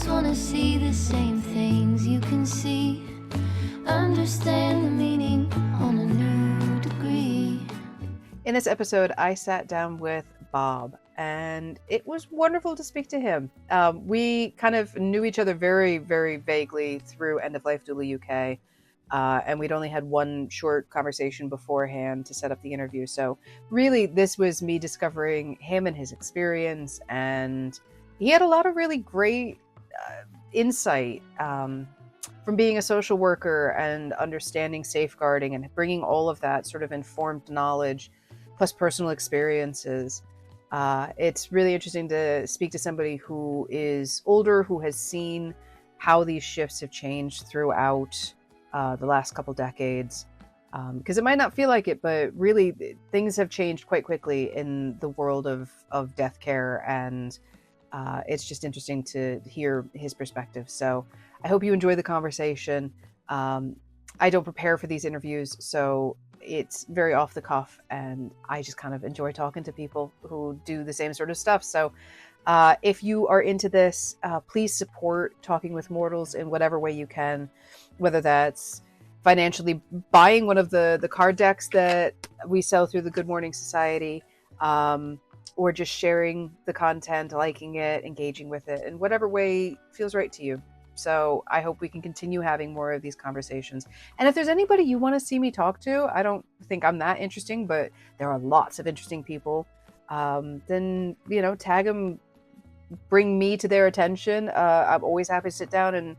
just want to see the same things you can see. Understand the meaning on a new degree. In this episode, I sat down with Bob, and it was wonderful to speak to him. We kind of knew each other very, very vaguely through End of Life Doula UK, and we'd only had one short conversation beforehand to set up the interview. So really, this was me discovering him and his experience, and he had a lot of really great insight from being a social worker and understanding safeguarding and bringing all of that sort of informed knowledge plus personal experiences. It's really interesting to speak to somebody who is older, who has seen how these shifts have changed throughout the last couple decades. Because it might not feel like it, but really things have changed quite quickly in the world of death care, and it's just interesting to hear his perspective. So I hope you enjoy the conversation. I don't prepare for these interviews, so it's very off the cuff, and I just kind of enjoy talking to people who do the same sort of stuff. So if you are into this, please support Talking with Mortals in whatever way you can, whether that's financially buying one of the card decks that we sell through the Good Morning Society, or just sharing the content, liking it, engaging with it in whatever way feels right to you. So I hope we can continue having more of these conversations. And if there's anybody you want to see me talk to, I don't think I'm that interesting, but there are lots of interesting people, then, tag them, bring me to their attention. I'm always happy to sit down and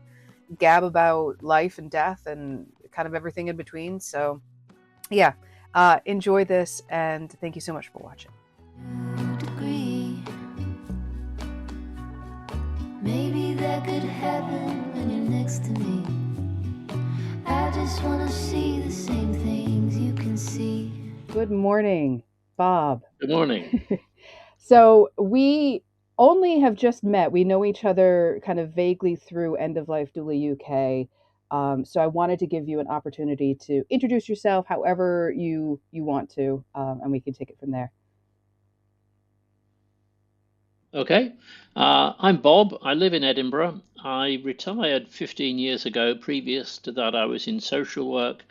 gab about life and death and kind of everything in between. So yeah, enjoy this, and thank you so much for watching. Degree. Maybe that could happen when you're next to me. I just want to see the same things you can see. Good morning, Bob. Good morning. So we only have just met. We know each other kind of vaguely through End of Life Doula UK. So I wanted to give you an opportunity to introduce yourself however you want to, and we can take it from there. Okay. I'm Bob. I live in Edinburgh. I retired 15 years ago. Previous to that, I was in social work.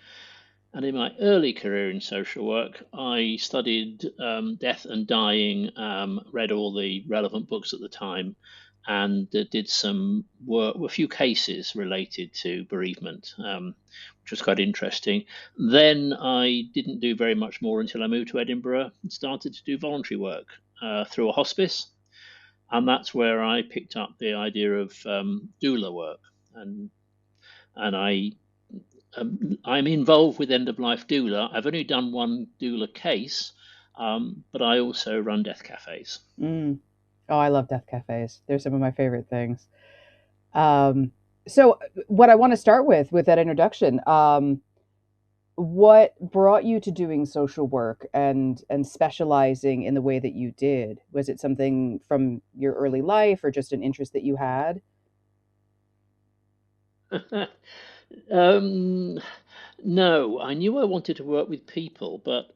And in my early career in social work, I studied death and dying, read all the relevant books at the time, and did some work, a few cases related to bereavement, which was quite interesting. Then I didn't do very much more until I moved to Edinburgh and started to do voluntary work through a hospice. And that's where I picked up the idea of doula work, and I'm involved with End of Life Doula. I've only done one doula case, but I also run death cafes. Oh, I love death cafes. They're some of my favorite things. So what I want to start with that introduction, what brought you to doing social work and specializing in the way that you did? Was it something from your early life or just an interest that you had? No, I knew I wanted to work with people, but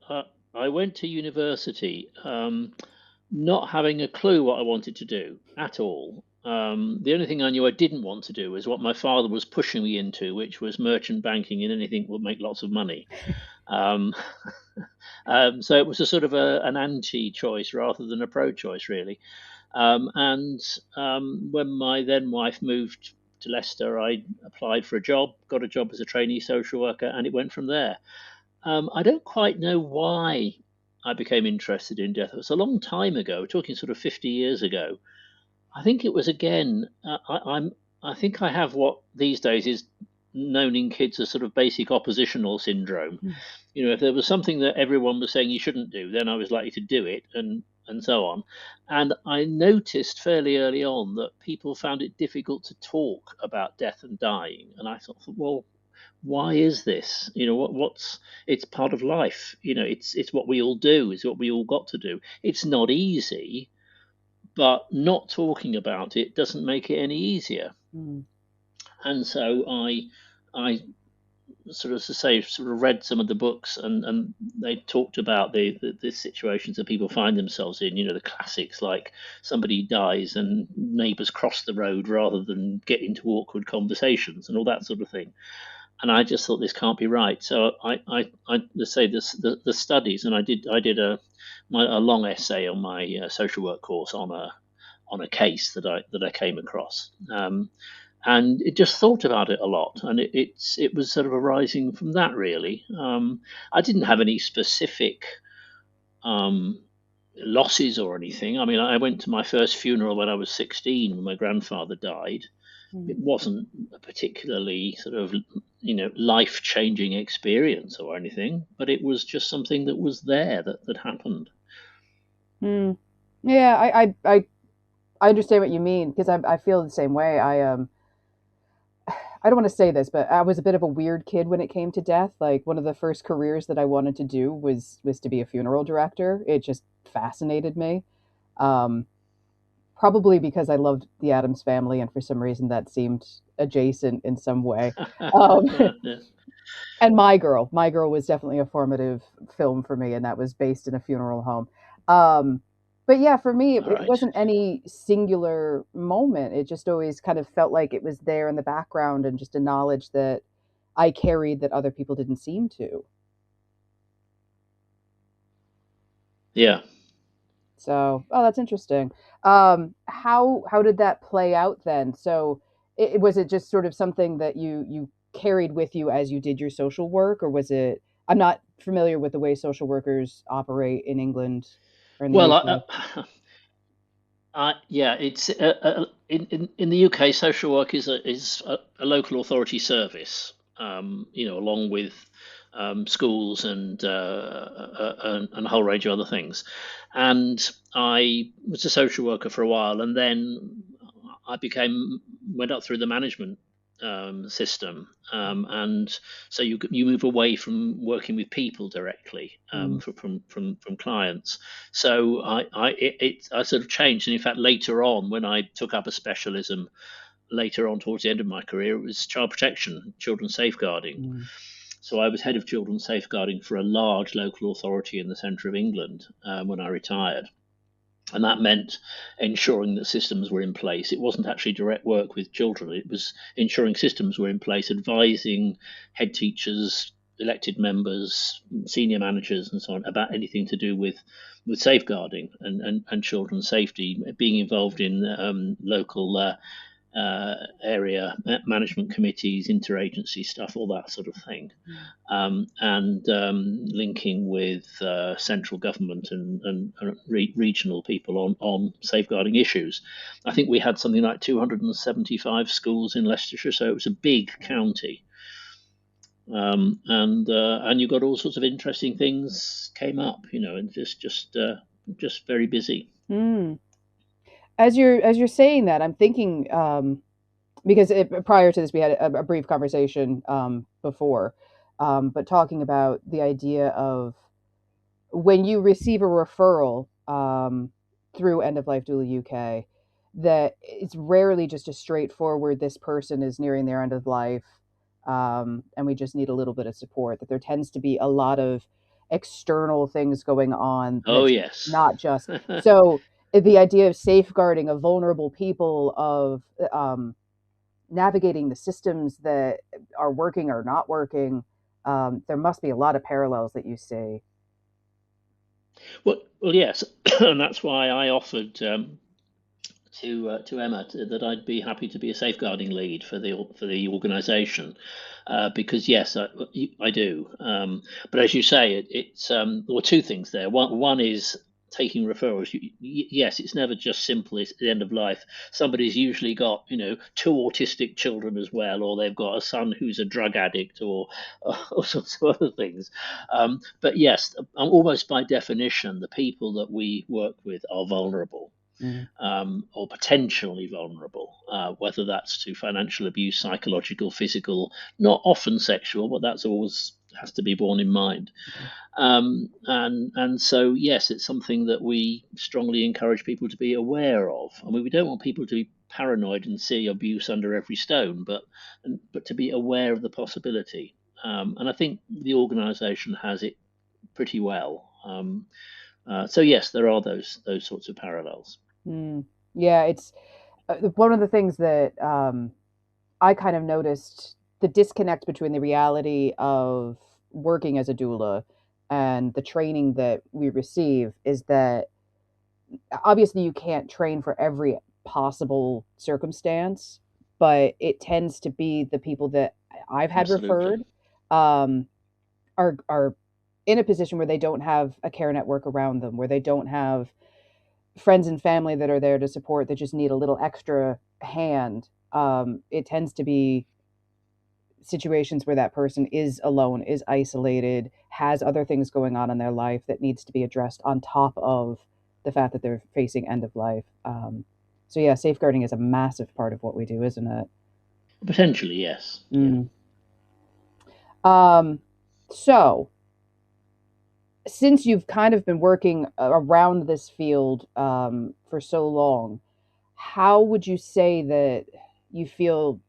I went to university not having a clue what I wanted to do at all. The only thing I knew I didn't want to do was what my father was pushing me into, which was merchant banking and anything that would make lots of money. So it was a sort of an anti-choice rather than a pro-choice, really. And when my then wife moved to Leicester, I applied for a job, got a job as a trainee social worker, and it went from there. I don't quite know why I became interested in death. It was a long time ago, talking sort of 50 years ago. I think it was again. I think I have what these days is known in kids as sort of basic oppositional syndrome. If there was something that everyone was saying you shouldn't do, then I was likely to do it, and so on. And I noticed fairly early on that people found it difficult to talk about death and dying. And I thought, well, why is this? It's part of life. It's what we all do. It's what we all got to do. It's not easy, but not talking about it doesn't make it any easier. And so I sort of to say sort of read some of the books, and they talked about the situations that people find themselves in. You know, the classics like somebody dies and neighbours cross the road rather than get into awkward conversations and all that sort of thing. And I just thought this can't be right. So I let's say this the studies, and I did a long essay on my social work course on a case that I came across. And it just thought about it a lot, and it was sort of arising from that really. I didn't have any specific um, losses or anything. I mean, I went to my first funeral when I was 16 when my grandfather died. It wasn't a particularly sort of life changing experience or anything, but it was just something that was there that happened. Mm. Yeah, I understand what you mean because I feel the same way. I don't want to say this, but I was a bit of a weird kid when it came to death. Like one of the first careers that I wanted to do was to be a funeral director. It just fascinated me. Um, Probably because I loved the Adams Family, and for some reason that seemed adjacent in some way. Um, Yeah. and My Girl was definitely a formative film for me, and that was based in a funeral home. Um, but yeah, for me, it, All it right. wasn't any singular moment. It just always kind of felt like it was there in the background, and just a knowledge that I carried that other people didn't seem to. Yeah. So, oh, that's interesting. How did that play out then? So, was it just sort of something that you carried with you as you did your social work, or was it? I'm not familiar with the way social workers operate in England or in the Well, UK. yeah, it's in the UK. Social work is a local authority service. Along with schools and a whole range of other things. And I was a social worker for a while, and then I became went up through the management system, and so you move away from working with people directly Mm, from clients. So I sort of changed, and in fact later on when I took up a specialism later on towards the end of my career, it was child protection, children's safeguarding. mm, So I was head of children's safeguarding for a large local authority in the centre of England when I retired. And that meant ensuring that systems were in place. It wasn't actually direct work with children, it was ensuring systems were in place, advising head teachers, elected members, senior managers, and so on about anything to do with safeguarding and children's safety, being involved in local area management committees, interagency stuff, all that sort of thing, mm, and linking with central government and regional people on safeguarding issues. I think we had something like 275 schools in Leicestershire, so it was a big county. And you got all sorts of interesting things came up, and just very busy. mm. As you're saying that, I'm thinking because prior to this, we had a brief conversation before, but talking about the idea of when you receive a referral through End of Life Doula UK, that it's rarely just a straightforward, this person is nearing their end of life, and we just need a little bit of support. That there tends to be a lot of external things going on Oh that's yes. not just so. The idea of safeguarding of vulnerable people, of navigating the systems that are working or not working, there must be a lot of parallels that you see. Well, yes, and that's why I offered to Emma that I'd be happy to be a safeguarding lead for the organisation, because yes, I do. But as you say, there were two things there. One is taking referrals. Yes, it's never just simple. It's the end of life. Somebody's usually got two autistic children as well, or they've got a son who's a drug addict, or all sorts of other things. But yes, almost by definition, the people that we work with are vulnerable, Mm, or potentially vulnerable, whether that's to financial abuse, psychological, physical, not often sexual, but that's always has to be borne in mind. And so yes, it's something that we strongly encourage people to be aware of. I mean, we don't want people to be paranoid and see abuse under every stone, but to be aware of the possibility. and I think the organisation has it pretty well. So yes, there are those sorts of parallels. Mm. Yeah, it's one of the things that I kind of noticed the disconnect between the reality of working as a doula and the training that we receive is that obviously you can't train for every possible circumstance, but it tends to be the people that I've had Absolutely. referred um, are in a position where they don't have a care network around them, where they don't have friends and family that are there to support, that just need a little extra hand. It tends to be situations where that person is alone, is isolated, has other things going on in their life that needs to be addressed on top of the fact that they're facing end of life. So yeah, safeguarding is a massive part of what we do, isn't it? Potentially, yes. Yeah. Mm. Um, so since you've kind of been working around this field for so long, how would you say that you feel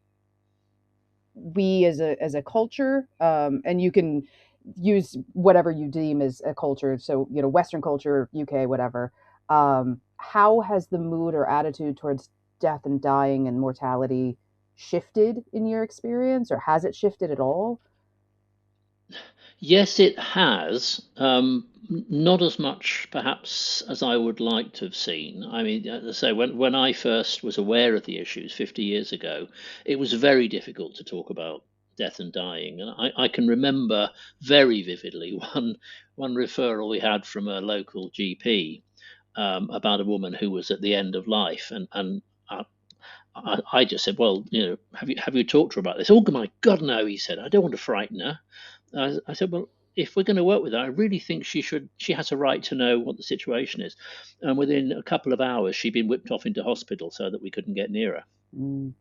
we as a culture, and you can use whatever you deem as a culture, so Western culture, UK, whatever, how has the mood or attitude towards death and dying and mortality shifted in your experience, or has it shifted at all? Yes, it has. Not as much, perhaps, as I would like to have seen. I mean, as I say, when I first was aware of the issues 50 years ago, it was very difficult to talk about death and dying. And I can remember very vividly one referral we had from a local GP about a woman who was at the end of life, and I just said, well, have you talked to her about this? Oh my God, no, he said. I don't want to frighten her. I said, well, if we're going to work with her, I really think she should. She has a right to know what the situation is. And within a couple of hours, she'd been whipped off into hospital so that we couldn't get near her. Mm,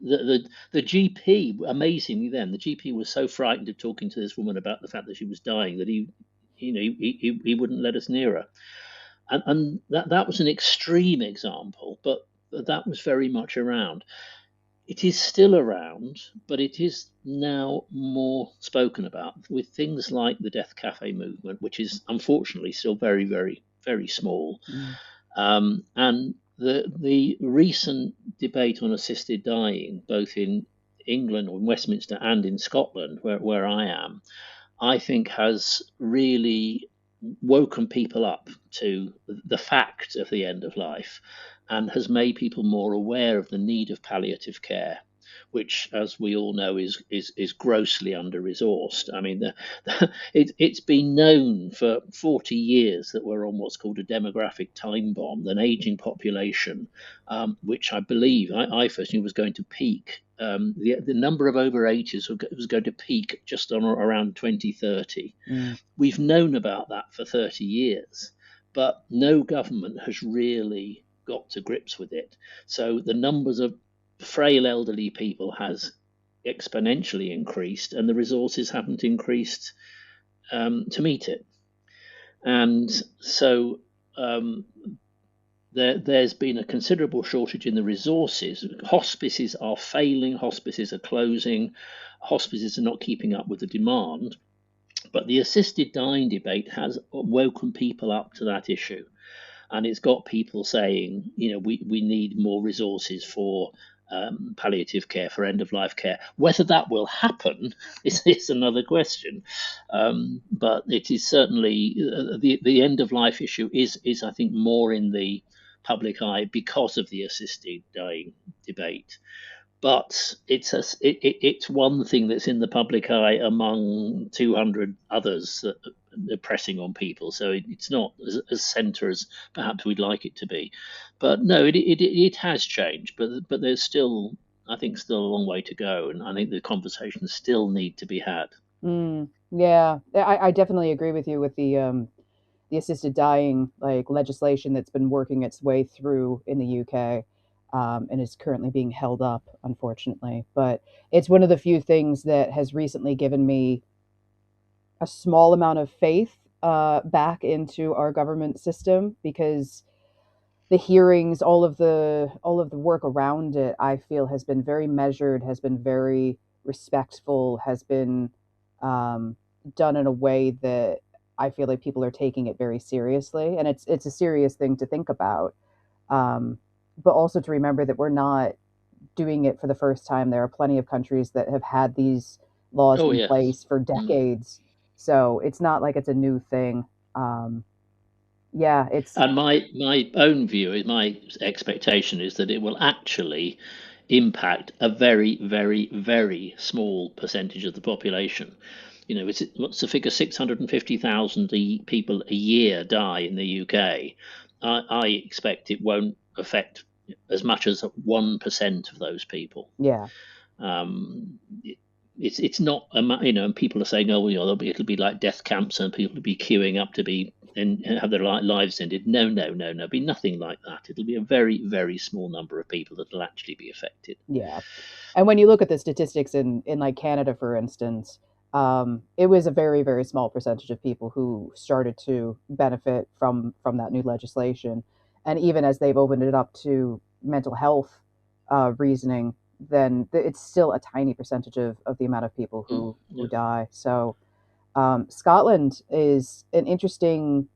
The GP, amazingly, then the GP was so frightened of talking to this woman about the fact that she was dying that he wouldn't let us near her. And that was an extreme example, but that was very much around. It is still around, but it is now more spoken about with things like the Death Cafe movement, which is unfortunately still very, very, very small. mm, And the recent debate on assisted dying, both in England or in Westminster and in Scotland, where I am, I think has really woken people up to the fact of the end of life and has made people more aware of the need of palliative care, which, as we all know, is grossly under resourced. I mean, it's been known for 40 years that we're on what's called a demographic time bomb, an aging population, which I believe I first knew was going to peak. The number of over 80s was going to peak just on around 2030. mm, We've known about that for 30 years, but no government has really got to grips with it. So the numbers of frail elderly people has exponentially increased, and the resources haven't increased to meet it. And so there's been a considerable shortage in the resources. Hospices are failing, hospices are closing, hospices are not keeping up with the demand. But the assisted dying debate has woken people up to that issue. And it's got people saying, we need more resources for palliative care, for end of life care. Whether that will happen is another question. But it is certainly the end of life issue is, I think, more in the public eye because of the assisted dying debate, but it's one thing that's in the public eye among 200 others that are pressing on people. So it's not as centre as perhaps we'd like it to be. But no, it has changed, but there's still, I think, still a long way to go, and I think the conversations still need to be had. mm. Yeah, I definitely agree with you with the assisted dying like legislation that's been working its way through in the UK, and is currently being held up, unfortunately. But it's one of the few things that has recently given me a small amount of faith back into our government system, because the hearings, all of the work around it, I feel has been very measured, has been very respectful, has been done in a way that I feel like people are taking it very seriously, and it's a serious thing to think about. Um, but also to remember that we're not doing it for the first time. There are plenty of countries that have had these laws Oh in yes. place for Mm. decades, so it's not like it's a new thing. Um, yeah, it's And my own view is my expectation is that it will actually impact a very, very, very small percentage of the population. What's the figure? 650,000 people a year die in the UK. I expect it won't affect as much as 1% of those people. yeah, Um, it, it's not and people are saying, oh, it'll be like death camps and people will be queuing up to be and have their lives ended. No, no, no, no, be nothing like that. It'll be a very, very small number of people that will actually be affected. yeah. And when you look at the statistics in like Canada, for instance, it was a very, very small percentage of people who started to benefit from that new legislation. And even as they've opened it up to mental health reasoning, then it's still a tiny percentage of the amount of people Mm, who yeah. die. So Scotland is an interesting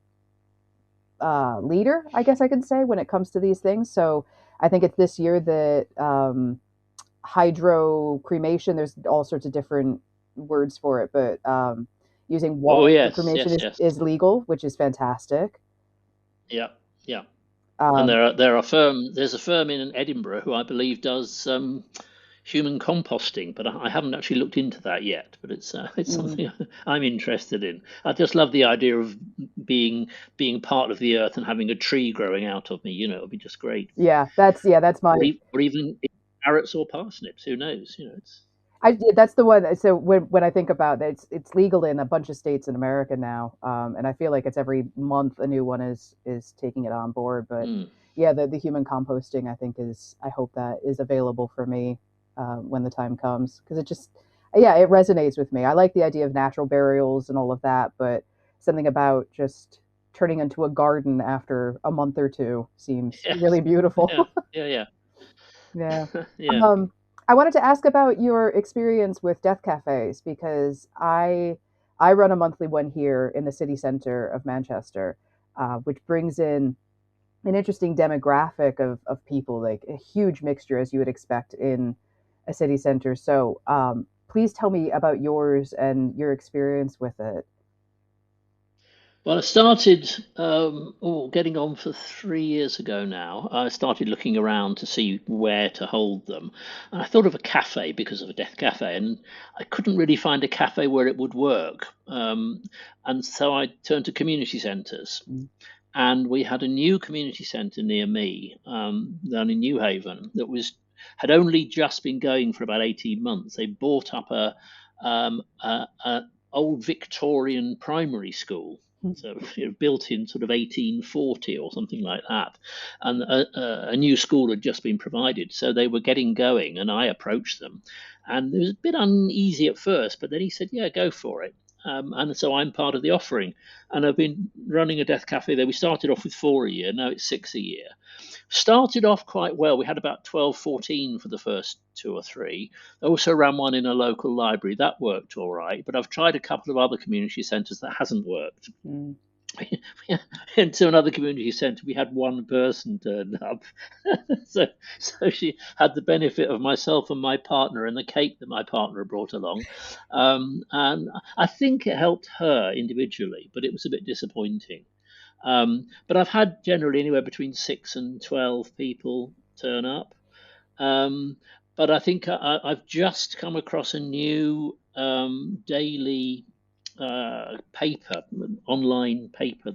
leader, I guess I could say, when it comes to these things. So I think it's this year that hydro cremation. There's all sorts of different words for it, but using Oh water for yes, cremation yes, yes. is legal, which is fantastic. Yeah, yeah. And Um, there's a firm in Edinburgh who I believe does human composting, but I haven't actually looked into that yet. But it's mm, something I'm interested in. I just love the idea of being being part of the earth and having a tree growing out of me. It would be just great. yeah, that's my. Or even carrots or parsnips. Who knows? It's That's the one. So when I think about it, it's legal in a bunch of states in America now, and I feel like it's every month a new one is taking it on board. But mm, yeah, the human composting I think is I hope that is available for me when the time comes because it just yeah it resonates with me. I like the idea of natural burials and all of that, but something about just turning into a garden after a month or two seems yes, really beautiful. yeah, yeah, Yeah. yeah, yeah. Um, I wanted to ask about your experience with death cafes because I run a monthly one here in the city center of Manchester, which brings in an interesting demographic of people, like a huge mixture as you would expect in a city center. So please tell me about yours and your experience with it. Well, I started getting on for 3 years ago now. I started looking around to see where to hold them. And I thought of a cafe because of a death cafe, and I couldn't really find a cafe where it would work. And so I turned to community centres. Mm, And we had a new community centre near me down in New Haven that had only just been going for about 18 months. They bought up a old Victorian primary school, mm, so built in sort of 1840 or something like that, and a new school had just been provided, so they were getting going, and I approached them, and it was a bit uneasy at first, but then he said, "Yeah, go for it." And so I'm part of the offering, and I've been running a death cafe there. We started off with 4 a year, now it's 6 a year. Started off quite well. We had about 12, 14 for the first 2 or 3. I also ran one in a local library. That worked all right. But I've tried a couple of other community centres that hasn't worked. mm. Into another community centre, we had one person turn up. so, so she had the benefit of myself and my partner and the cake that my partner brought along. And I think it helped her individually, but it was a bit disappointing. But I've had generally anywhere between 6 and 12 people turn up. Um, but I think I've just come across a new daily paper, online paper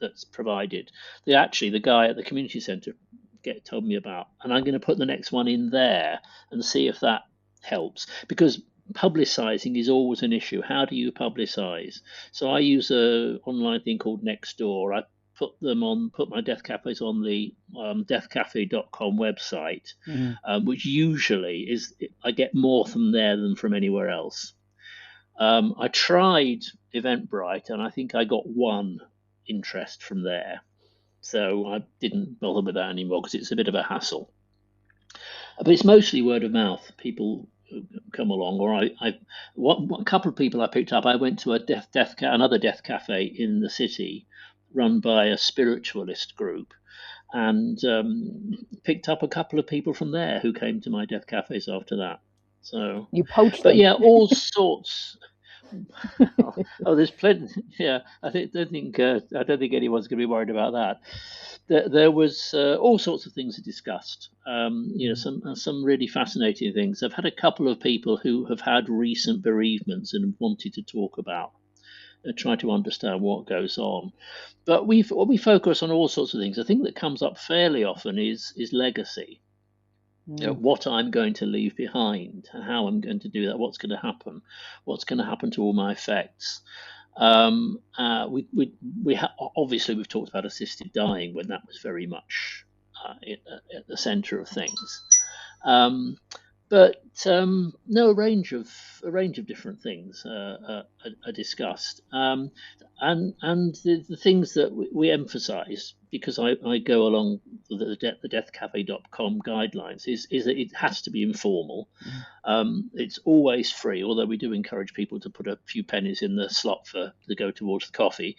that's provided. The guy at the community centre told me about, and I'm going to put the next one in there and see if that helps because publicising is always an issue. How do you publicise? So I use a online thing called Nextdoor. I put my death cafes on the deathcafe.com website, Mm. which usually is I get more from there than from anywhere else. I tried Eventbrite and I think I got one interest from there. So I didn't bother with that anymore because it's a bit of a hassle. But it's mostly word of mouth. People come along, or a couple of people I picked up. I went to a another death cafe in the city, run by a spiritualist group, and picked up a couple of people from there who came to my death cafes after that. So, You poach but them. yeah, all sorts. Oh, there's plenty. Yeah, I don't think anyone's going to be worried about that. There was all sorts of things discussed. Mm. Some really fascinating things. I've had a couple of people who have had recent bereavements and wanted to talk about, try to understand what goes on. But we focus on all sorts of things. The thing that comes up fairly often is legacy. Mm. What I'm going to leave behind, how I'm going to do that, what's going to happen to all my effects. Obviously we've talked about assisted dying when that was very much at the centre of things. Um, but no, a range of different things are discussed, and the things that we emphasise, because I go along the deathcafe.com guidelines, is that it has to be informal. Mm. It's always free, although we do encourage people to put a few pennies in the slot to go towards the coffee.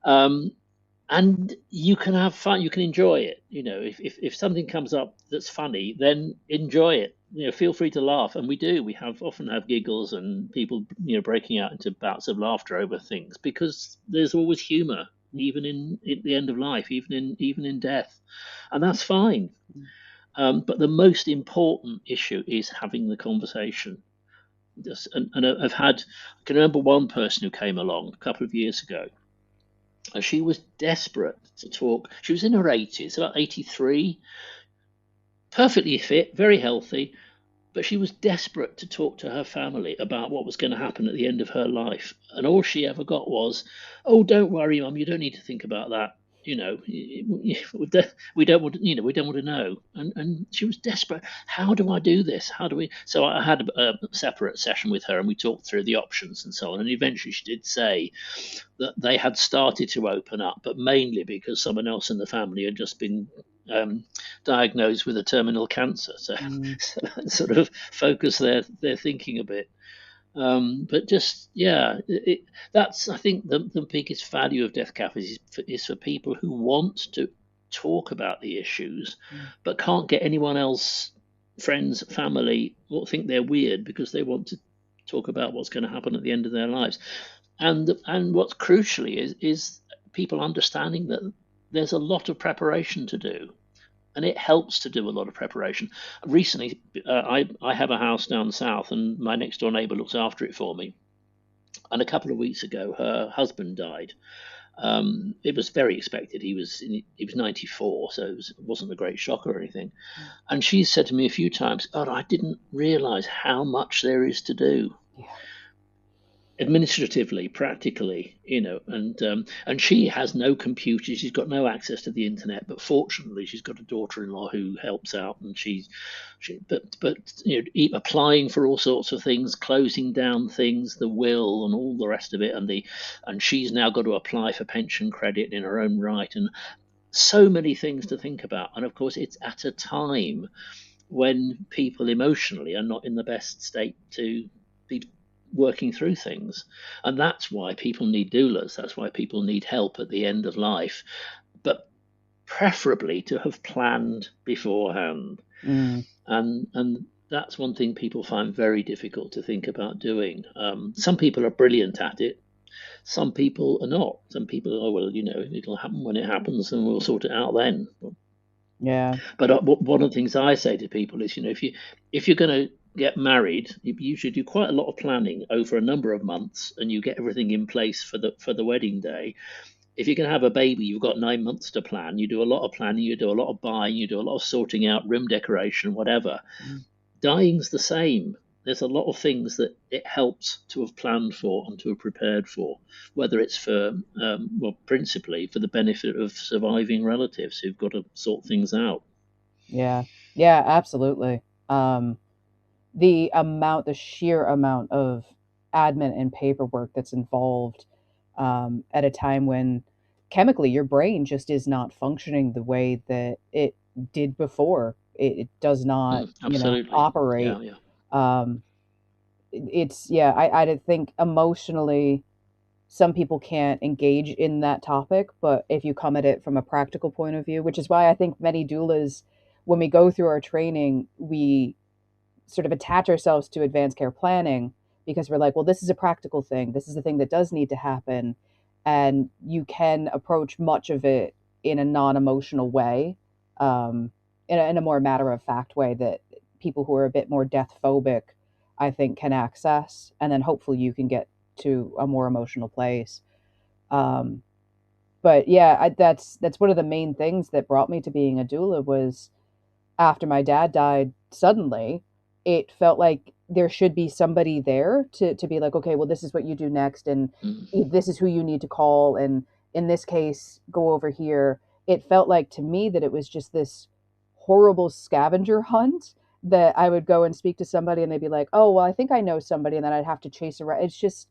Um, and you can have fun, you can enjoy it. If something comes up that's funny, then enjoy it. Feel free to laugh, and we do. We often have giggles and people breaking out into bouts of laughter over things, because there's always humor, even at the end of life, even in death, and that's fine. But the most important issue is having the conversation. And I can remember one person who came along a couple of years ago. She was desperate to talk. She was in her 80s, about 83, perfectly fit, very healthy, but she was desperate to talk to her family about what was going to happen at the end of her life. And all she ever got was, "Oh, don't worry, Mum, you don't need to think about that. We don't want we don't want to know." And she was desperate. How do I do this? How do we? So I had a separate session with her, and we talked through the options and so on. And eventually, she did say that they had started to open up, but mainly because someone else in the family had just been diagnosed with a terminal cancer. So, Mm. so that sort of focus their thinking a bit. But just that's, I think, the biggest value of death cafes is for people who want to talk about the issues, Mm. but can't get anyone else, friends, family, or think they're weird because they want to talk about what's going to happen at the end of their lives. And what's crucially is people understanding that there's a lot of preparation to do, and it helps to do a lot of preparation. Recently, I have a house down south, and my next door neighbour looks after it for me. And a couple of weeks ago, her husband died. It was very expected. He was 94, so it wasn't a great shock or anything. Mm. And she said to me a few times, "Oh, I didn't realise how much there is to do." Yeah. Administratively, practically, and she has no computer. She's got no access to the internet, but fortunately, she's got a daughter-in-law who helps out, and applying for all sorts of things, closing down things, the will, and all the rest of it, and she's now got to apply for pension credit in her own right, and so many things to think about. And of course, it's at a time when people emotionally are not in the best state to be working through things. And that's why people need doulas. That's why people need help at the end of life, but preferably to have planned beforehand. Mm. And that's one thing people find very difficult to think about doing. Some people are brilliant at it. Some people are not. Some people, oh well, it'll happen when it happens, and we'll sort it out then. Yeah. But one of the things I say to people is, if you're going to get married, you usually do quite a lot of planning over a number of months, and you get everything in place for the wedding day. If you're going to have a baby, you've got 9 months to plan. You do a lot of planning, you do a lot of buying, you do a lot of sorting out, room decoration, whatever. Mm. Dying's the same. There's a lot of things that it helps to have planned for and to have prepared for, whether it's principally for the benefit of surviving relatives who've got to sort things out. Yeah. Yeah, absolutely. Um, the sheer amount of admin and paperwork that's involved at a time when chemically your brain just is not functioning the way that it did before. It does not, Absolutely. operate Yeah, yeah. Um, it's yeah, I think emotionally some people can't engage in that topic, but if you come at it from a practical point of view, which is why I think many doulas, when we go through our training, we sort of attach ourselves to advanced care planning because we're like, well, this is a practical thing. This is a thing that does need to happen. And you can approach much of it in a non emotional way, in a more matter of fact way that people who are a bit more death phobic, I think, can access. And then hopefully you can get to a more emotional place. Um, but yeah, that's one of the main things that brought me to being a doula was after my dad died suddenly, it felt like there should be somebody there to be like, okay, well, this is what you do next, and Mm. this is who you need to call, and in this case, go over here. It felt like to me that it was just this horrible scavenger hunt that I would go and speak to somebody, and they'd be like, oh, well, I think I know somebody, and then I'd have to chase around. It's just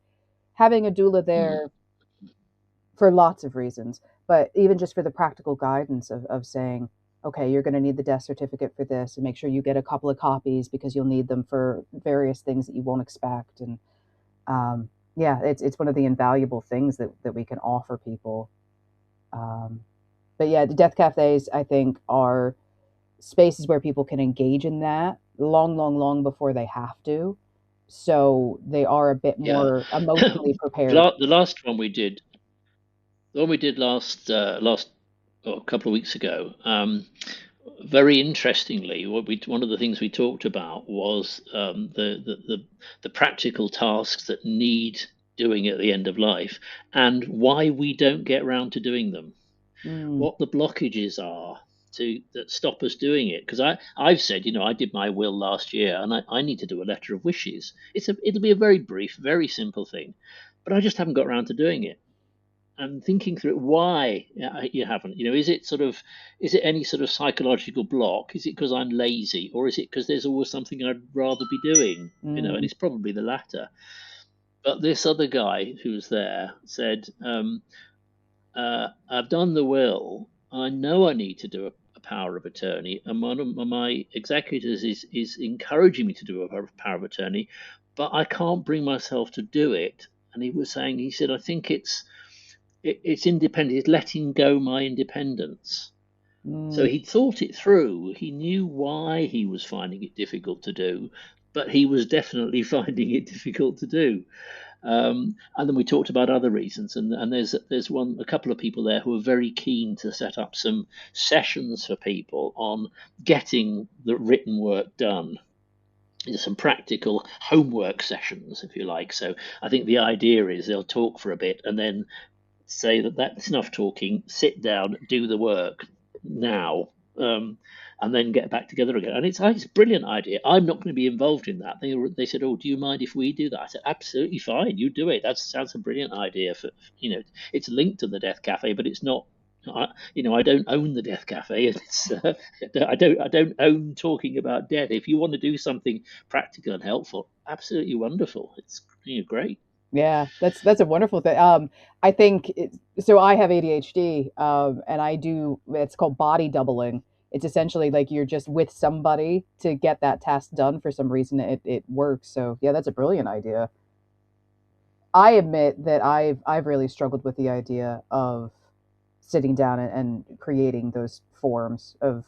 having a doula Mm. there for lots of reasons, but even just for the practical guidance of saying, okay, you're going to need the death certificate for this and make sure you get a couple of copies because you'll need them for various things that you won't expect. And yeah, it's one of the invaluable things that we can offer people. Um, but yeah, the death cafes, I think, are spaces where people can engage in that long, long, long before they have to. So they are a bit Yeah. more emotionally prepared. The last one we did, the one we did last a couple of weeks ago. Very interestingly, one of the things we talked about was the practical tasks that need doing at the end of life, and why we don't get round to doing them. Mm, What the blockages are to that stop us doing it. Because I've said, I did my will last year, and I need to do a letter of wishes. It'll be a very brief, very simple thing, but I just haven't got around to doing it. And thinking through why you haven't. Is it any sort of psychological block? Is it because I'm lazy, or is it because there's always something I'd rather be doing? And mm, it's probably the latter. But this other guy who was there said, I've done the will. I know I need to do a power of attorney, and one of my executors is encouraging me to do a power of attorney, but I can't bring myself to do it. And he said, I think it's independent. It's letting go my independence. So mm. he thought it through. He knew why he was finding it difficult to do, but he was definitely finding it difficult to do. And then we talked about other reasons, and there's a couple of people there who are very keen to set up some sessions for people on getting the written work done. There's some practical homework sessions, if you like. So I think the idea is they'll talk for a bit and then say that that's enough talking, sit down, do the work now, and then get back together again. And it's a brilliant idea. I'm not going to be involved in that. They said, "Oh, do you mind if we do that?" I said, "Absolutely fine. You do it. That sounds a brilliant idea." It's linked to the Death Cafe, but it's not. I don't own the Death Cafe. It's I don't own talking about death. If you want to do something practical and helpful, absolutely wonderful. It's great. Yeah, that's a wonderful thing. I think so. I have ADHD, and I do. It's called body doubling. It's essentially like you're just with somebody to get that task done. For some reason, it works. So yeah, that's a brilliant idea. I admit that I've really struggled with the idea of sitting down and creating those forms of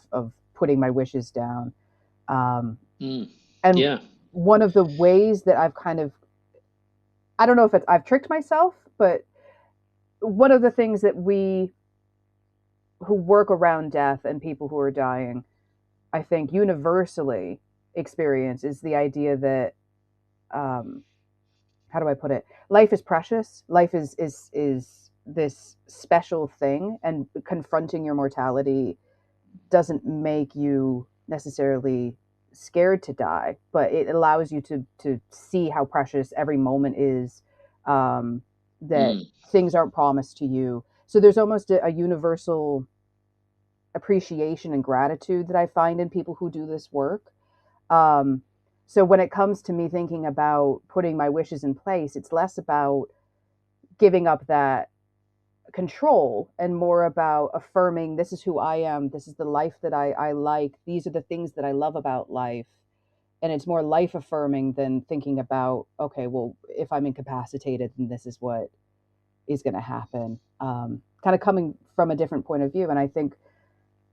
putting my wishes down. Um, Mm, and yeah. one of the ways that I've kind of I don't know if I've tricked myself, but one of the things that we who work around death and people who are dying, I think universally experience is the idea that um, how do I put it? Life is precious. Life is this special thing, and confronting your mortality doesn't make you necessarily scared to die, but it allows you to see how precious every moment is. That Mm, things aren't promised to you. So there's almost a universal appreciation and gratitude that I find in people who do this work. Um, so when it comes to me thinking about putting my wishes in place, it's less about giving up that control and more about affirming this is who I am, this is the life that I like, these are the things that I love about life. and it's more life affirming than thinking about, okay, well, if I'm incapacitated, then this is what is going to happen. Kind of coming from a different point of view. And I think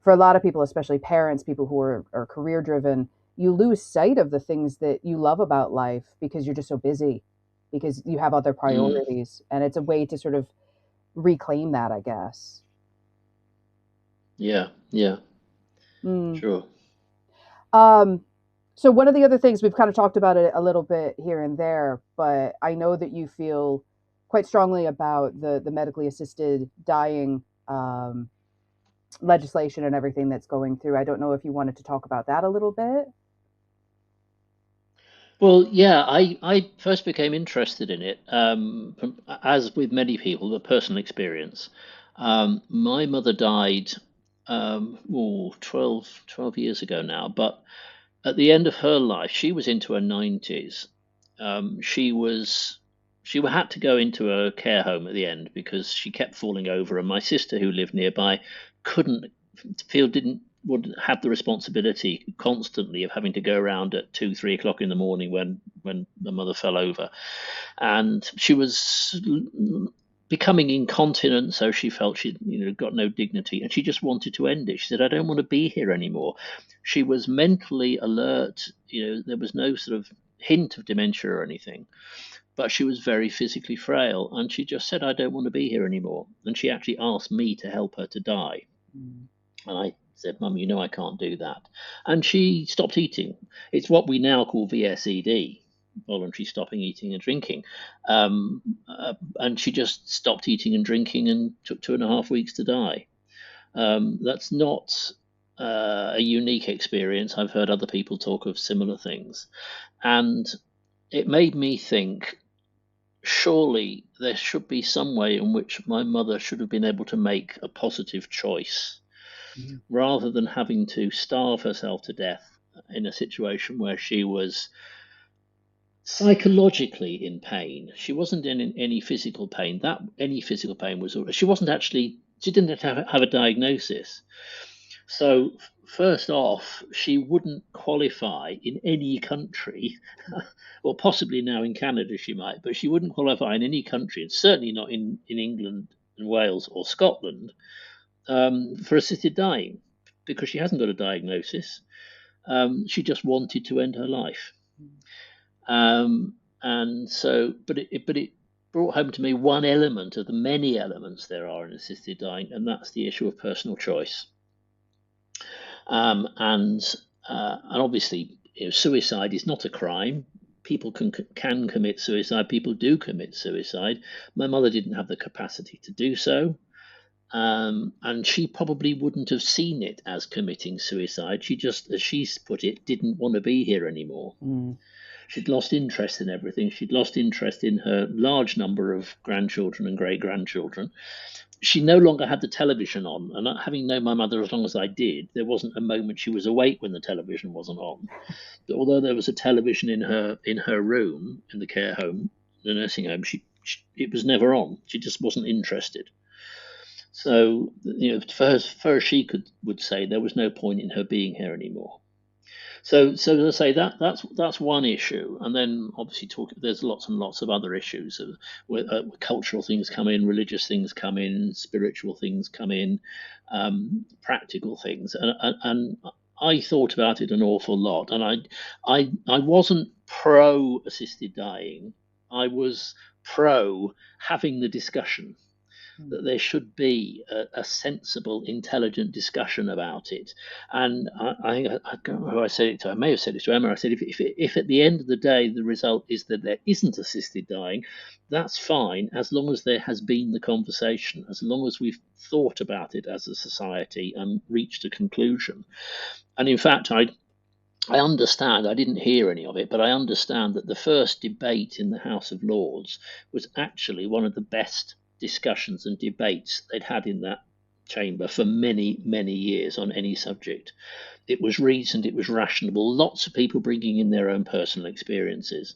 for a lot of people, especially parents, people who are career driven, you lose sight of the things that you love about life because you're just so busy, because you have other Mm, priorities. And it's a way to sort of reclaim that, I guess. yeah, yeah, Mm. sure. Um, so one of the other things we've kind of talked about it a little bit here and there, but I know that you feel quite strongly about the medically assisted dying legislation and everything that's going through. I don't know if you wanted to talk about that a little bit. Well, yeah, I first became interested in it, as with many people, a personal experience. My mother died 12 years ago now, but at the end of her life, she was into her 90s. She was she had to go into a care home at the end because she kept falling over, and my sister, who lived nearby, couldn't didn't would have the responsibility constantly of having to go around at 2, 3 o'clock in the morning when the mother fell over, and she was becoming incontinent, so she felt she got no dignity, and she just wanted to end it. She said, "I don't want to be here anymore." She was mentally alert. There was no sort of hint of dementia or anything, but she was very physically frail, and she just said, "I don't want to be here anymore." And she actually asked me to help her to die. Mm. And I said, "Mum, I can't do that." And she stopped eating. It's what we now call VSED, voluntary stopping eating and drinking. And she just stopped eating and drinking and took 2.5 weeks to die. That's not a unique experience. I've heard other people talk of similar things. And it made me think, surely there should be some way in which my mother should have been able to make a positive choice Mm. rather than having to starve herself to death in a situation where she was psychologically in pain. She wasn't in any physical pain. That any physical pain was, she wasn't actually, she didn't have a diagnosis. So first off, she wouldn't qualify in any country, or possibly now in Canada she might, but she wouldn't qualify in any country, and certainly not in England and Wales or Scotland, for assisted dying, because she hasn't got a diagnosis. She just wanted to end her life. Um, and so, but it brought home to me one element of the many elements there are in assisted dying, and that's the issue of personal choice. Um, and and obviously, suicide is not a crime. People can commit suicide. People do commit suicide. My mother didn't have the capacity to do so. And she probably wouldn't have seen it as committing suicide. She just, as she's put it, didn't want to be here anymore. Mm. She'd lost interest in everything. She'd lost interest in her large number of grandchildren and great grandchildren. She no longer had the television on. And having known my mother as long as I did, there wasn't a moment she was awake when the television wasn't on. But although there was a television in her room in the care home, the nursing home, it was never on. She just wasn't interested. So, for her, she would say there was no point in her being here anymore. So as I say, that's one issue, and then obviously there's lots and lots of other issues where cultural things come in, religious things come in, spiritual things come in, practical things, and I thought about it an awful lot, and I wasn't pro assisted dying. I was pro having the discussion, Mm. that there should be a sensible, intelligent discussion about it. And I don't know who I said it to. I may have said it to Emma. I said, if at the end of the day the result is that there isn't assisted dying, that's fine, as long as there has been the conversation, as long as we've thought about it as a society and reached a conclusion. And in fact, I understand, I didn't hear any of it, but I understand that the first debate in the House of Lords was actually one of the best discussions and debates they'd had in that chamber for many, many years on any subject. It was reasoned, it was rational, lots of people bringing in their own personal experiences.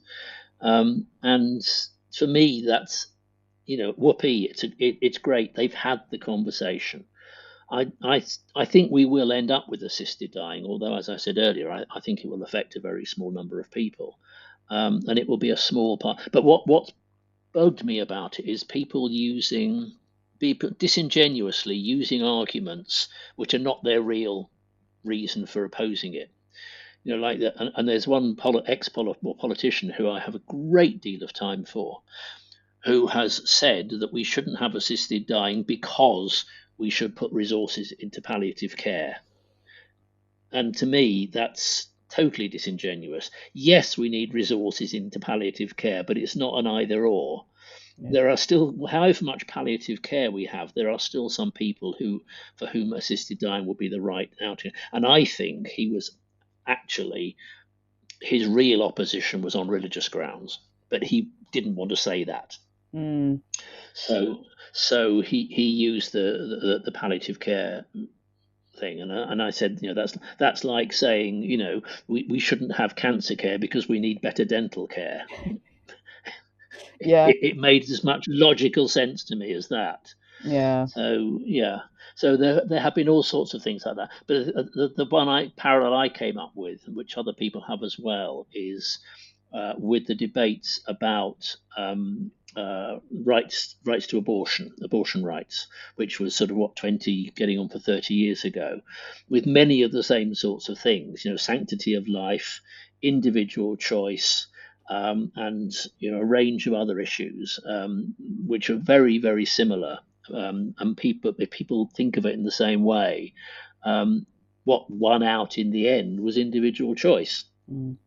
And for me, that's, whoopee, it's great. They've had the conversation. I think we will end up with assisted dying, although, as I said earlier, I think it will affect a very small number of people, and it will be a small part. But what bugged me about it is people disingenuously using arguments which are not their real reason for opposing it. Like that. And there's one politician who I have a great deal of time for, who has said that we shouldn't have assisted dying because we should put resources into palliative care. And to me, that's totally disingenuous. Yes, we need resources into palliative care, but it's not an either or. Yeah. There are still, however much palliative care we have, there are still some people for whom assisted dying would be the right outing. And I think his real opposition was on religious grounds, but he didn't want to say that. Mm. So he used the palliative care thing, and I said, that's like saying, we shouldn't have cancer care because we need better dental care. Yeah. It made as much logical sense to me as that. Yeah. So yeah, so there have been all sorts of things like that. But the one parallel I came up with, which other people have as well, is with the debates about rights to abortion rights, which was sort of 20, getting on for 30 years ago, with many of the same sorts of things, sanctity of life, individual choice. And a range of other issues, which are very, very similar. And if people think of it in the same way, what won out in the end was individual choice. Mm.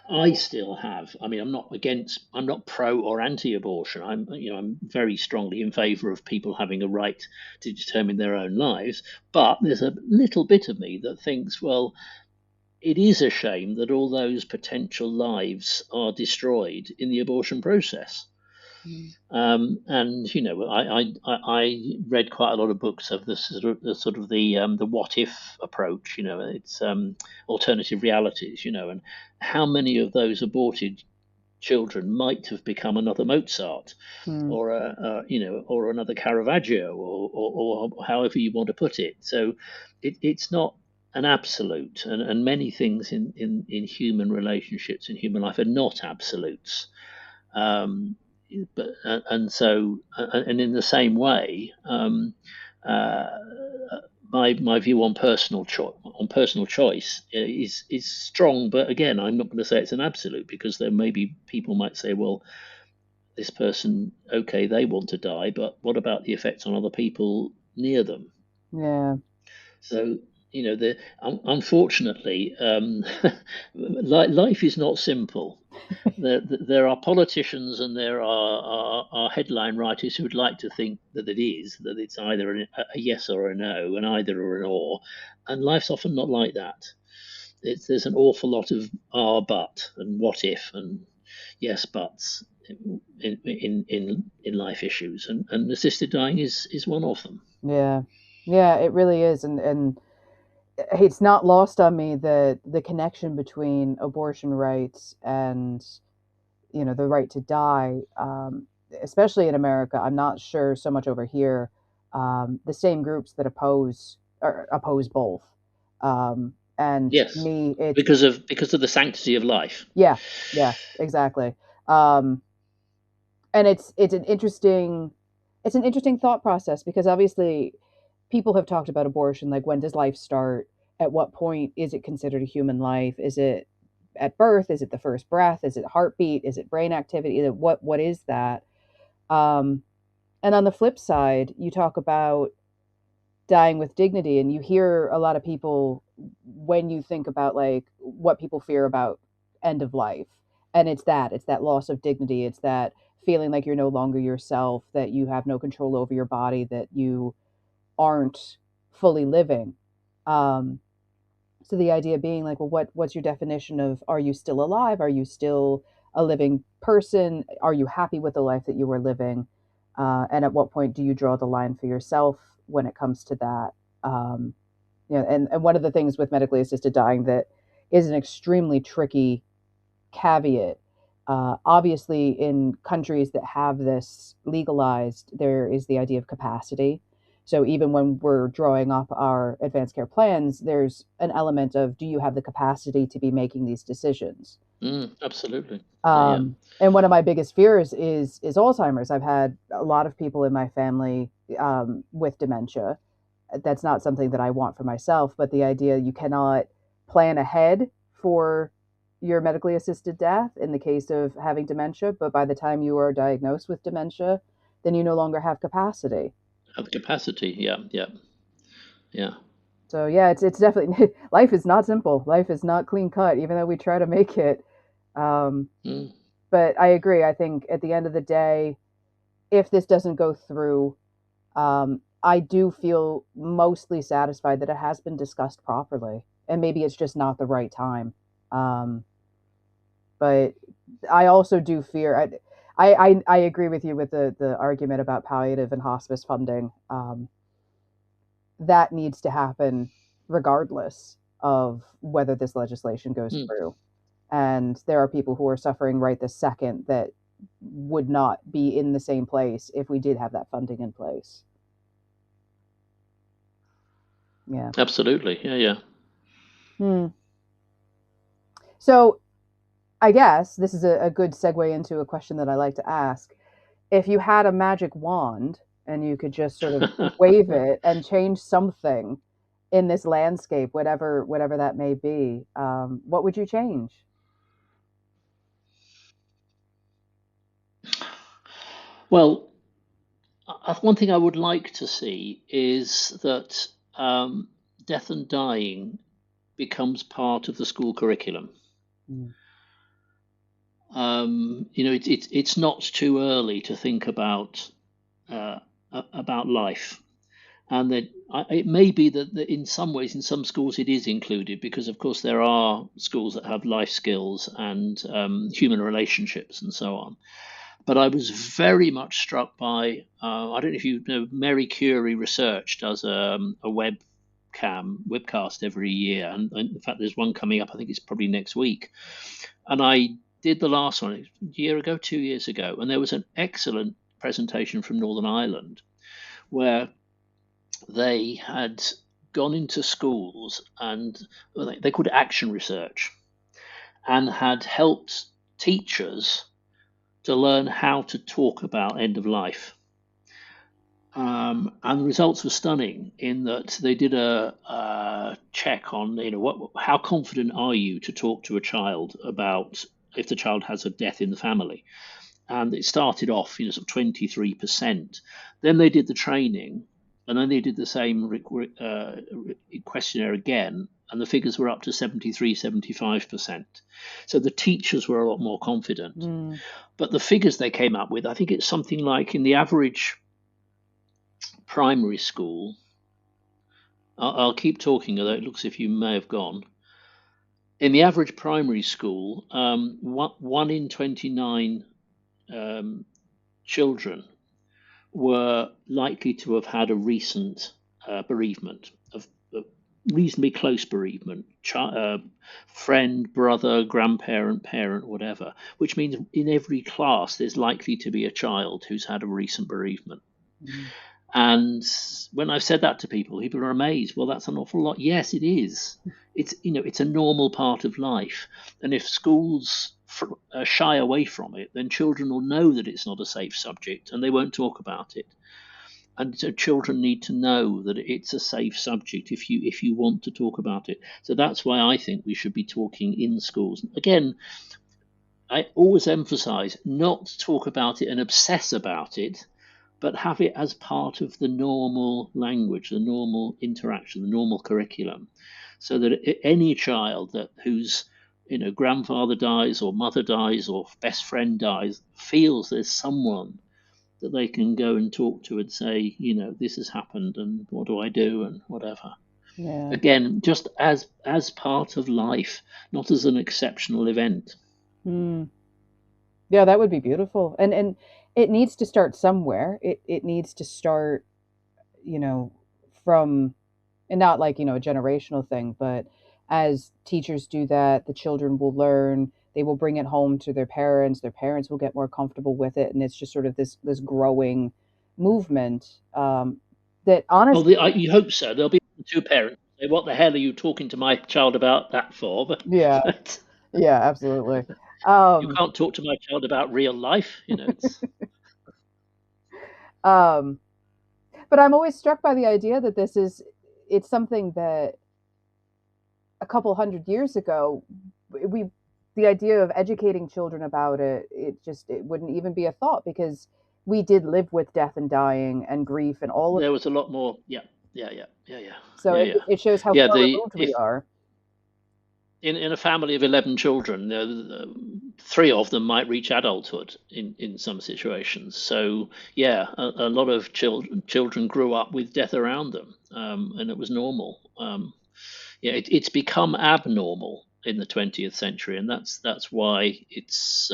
I still have. I mean, I'm not pro or anti-abortion. I'm very strongly in favour of people having a right to determine their own lives. But there's a little bit of me that thinks, well, it is a shame that all those potential lives are destroyed in the abortion process. Mm. And I read quite a lot of books of the what if approach. It's alternative realities. And how many of those aborted children might have become another Mozart, Mm. or another Caravaggio, or however you want to put it. So it's not an absolute, and many things in human relationships in human life are not absolutes. But and in the same way, uh, my view on personal choice is strong. But again, I'm not going to say it's an absolute, because there may be people might say, well, this person, okay, they want to die, but what about the effects on other people near them? Yeah. So unfortunately, life is not simple. There are politicians and there are headline writers who would like to think that it's either a yes or a no, and either or an or, and life's often not like that. There's an awful lot of but and what if and yes buts in life issues, and assisted dying is one of them. Yeah. Yeah, it really is. And it's not lost on me that the connection between abortion rights and, the right to die, especially in America. I'm not sure so much over here. The same groups that oppose both. And to Yes, me, it's because of the sanctity of life. yeah, yeah, exactly. Um, and it's an interesting thought process, because obviously people have talked about abortion, like, when does life start? At what point is it considered a human life? Is it at birth? Is it the first breath? Is it heartbeat? Is it brain activity? What is that? Um, and on the flip side, you talk about dying with dignity, and you hear a lot of people, when you think about like what people fear about end of life, and it's that loss of dignity. It's that feeling like you're no longer yourself, that you have no control over your body, that you aren't fully living. Um, so the idea being like, well, what's your definition of, are you still alive? Are you still a living person? Are you happy with the life that you were living? And at what point do you draw the line for yourself when it comes to that? Um, and one of the things with medically assisted dying that is an extremely tricky caveat. Obviously, in countries that have this legalized, there is the idea of capacity. So even when we're drawing up our advanced care plans, there's an element of, do you have the capacity to be making these decisions? Absolutely. Yeah, yeah. And one of my biggest fears is Alzheimer's. I've had a lot of people in my family with dementia. That's not something that I want for myself, but the idea you cannot plan ahead for your medically assisted death in the case of having dementia, but by the time you are diagnosed with dementia, then you no longer have capacity. Have the capacity. Yeah, yeah, yeah. So yeah, it's definitely life is not simple. Life is not clean cut, even though we try to make it. Um, Mm, but I agree. I think at the end of the day, if this doesn't go through, I do feel mostly satisfied that it has been discussed properly, and maybe it's just not the right time. Um, but I also do fear. I agree with you with the argument about palliative and hospice funding. That needs to happen regardless of whether this legislation goes mm. through. And there are people who are suffering right this second that would not be in the same place if we did have that funding in place. Yeah. Absolutely. Yeah, yeah. Hmm. So I guess this is a good segue into a question that I like to ask. If you had a magic wand and you could just sort of wave it and change something in this landscape, whatever that may be, what would you change? Well, one thing I would like to see is that death and dying becomes part of the school curriculum. Mm. It's not too early to think uh, about life, and that it may be that in some ways, in some schools, it is included because, of course, there are schools that have life skills and human relationships and so on. But I was very much struck by I don't know if you know Mary Curie Research does a webcast every year, and in fact, there's one coming up. I think it's probably next week, and I did the last one a year ago, 2 years ago, and there was an excellent presentation from Northern Ireland where they had gone into schools and they called it action research and had helped teachers to learn how to talk about end of life. And the results were stunning in that they did a check on, how confident are you to talk to a child about if the child has a death in the family. And it started off, sort of 23%. Then they did the training, and then they did the same questionnaire again, and the figures were up to 73, 75%. So the teachers were a lot more confident. Mm. But the figures they came up with, I think it's something like in the average primary school, I'll keep talking, although it looks as if you may have gone. In the average primary school, one in 29 children were likely to have had a recent bereavement, of reasonably close bereavement, friend, brother, grandparent, parent, whatever, which means in every class there's likely to be a child who's had a recent bereavement. Mm. And when I've said that to people, people are amazed. Well, that's an awful lot. Yes, it is. It's a normal part of life. And if schools shy away from it, then children will know that it's not a safe subject and they won't talk about it. And so children need to know that it's a safe subject if you want to talk about it. So that's why I think we should be talking in schools. Again, I always emphasize not to talk about it and obsess about it, but have it as part of the normal language, the normal interaction, the normal curriculum, so that any child whose grandfather dies or mother dies or best friend dies feels there's someone that they can go and talk to and say, this has happened and what do I do and whatever. Yeah. Again, just as part of life, not as an exceptional event. Mm. Yeah, that would be beautiful. And it needs to start somewhere. It needs to start, you know, from, and not like, a generational thing, but as teachers do that, the children will learn, they will bring it home to their parents will get more comfortable with it, and it's just sort of this growing movement. that Well, honestly, you hope so. There'll be two parents say, "What the hell are you talking to my child about that for?" yeah, But yeah, absolutely. you Um, can't talk to my child about real life. It's um, but I'm always struck by the idea that it's something that a couple hundred years ago, we, the idea of educating children about it, it wouldn't even be a thought because we did live with death and dying and grief and all of there it. was a lot more. Yeah, yeah, yeah, yeah, yeah, So yeah, yeah. it shows how Yeah, far the removed we if are. in a family of 11 children, three of them might reach adulthood in some situations. So yeah, a lot of children grew up with death around them, and it was normal. Yeah, it's become abnormal in the 20th century, and that's why it's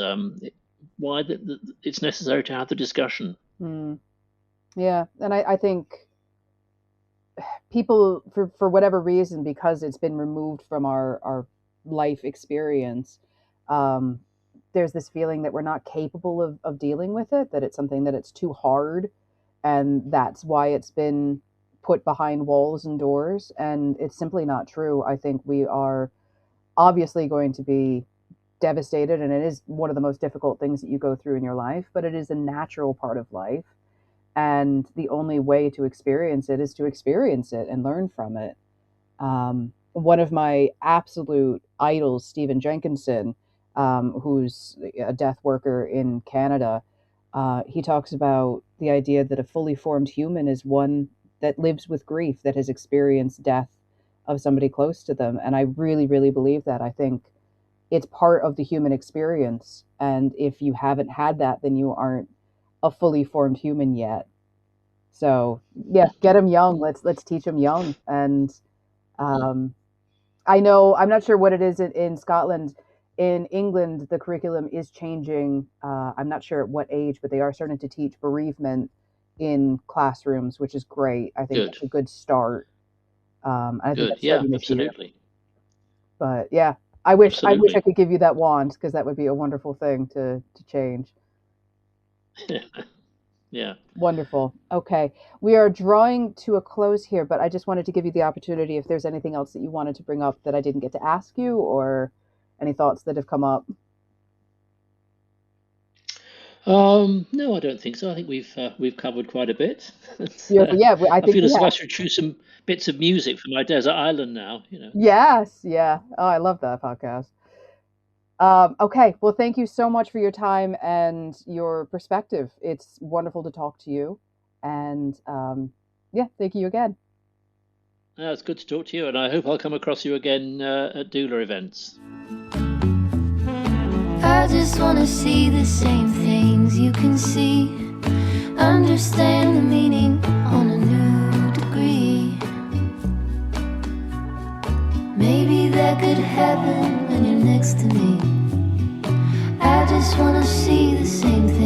necessary to have the discussion. Hmm. Yeah, and I think people, for whatever reason, because it's been removed from our life experience, um, there's this feeling that we're not capable of dealing with it, that it's something that it's too hard, and that's why it's been put behind walls and doors, and it's simply not true. I think we are obviously going to be devastated, and it is one of the most difficult things that you go through in your life, but it is a natural part of life, and the only way to experience it is to experience it and learn from it. One of my absolute idols, Stephen Jenkinson, who's a death worker in Canada, he talks about the idea that a fully formed human is one that lives with grief, that has experienced death of somebody close to them. And I really, really believe that. I think it's part of the human experience. And if you haven't had that, then you aren't a fully formed human yet. So yeah, get them young. Let's teach them young. And um, I know I'm not sure what it is in Scotland. In England, the curriculum is changing. I'm not sure at what age, but they are starting to teach bereavement in classrooms, which is great. I think Good, that's a good start. I think good. that's Yeah, starting this year. absolutely, But yeah, I wish I absolutely. could give you that wand because that would be a wonderful thing to change. Yeah. Wonderful. Okay. We are drawing to a close here, but I just wanted to give you the opportunity if there's anything else that you wanted to bring up that I didn't get to ask you or any thoughts that have come up. No, I don't think so. I think we've covered quite a bit. Beautiful. Yeah, I I think feel we as if I have. should choose some bits of music for my desert island now. Yes. Yeah. Oh, I love that podcast. Okay. Well, thank you so much for your time and your perspective. It's wonderful to talk to you. And yeah, thank you again. It's good to talk to you, and I hope I'll come across you again at doula events. I just wanna see the same things you can see, understand the meaning on a new degree. Maybe that could happen when you're next to me. I just wanna see the same things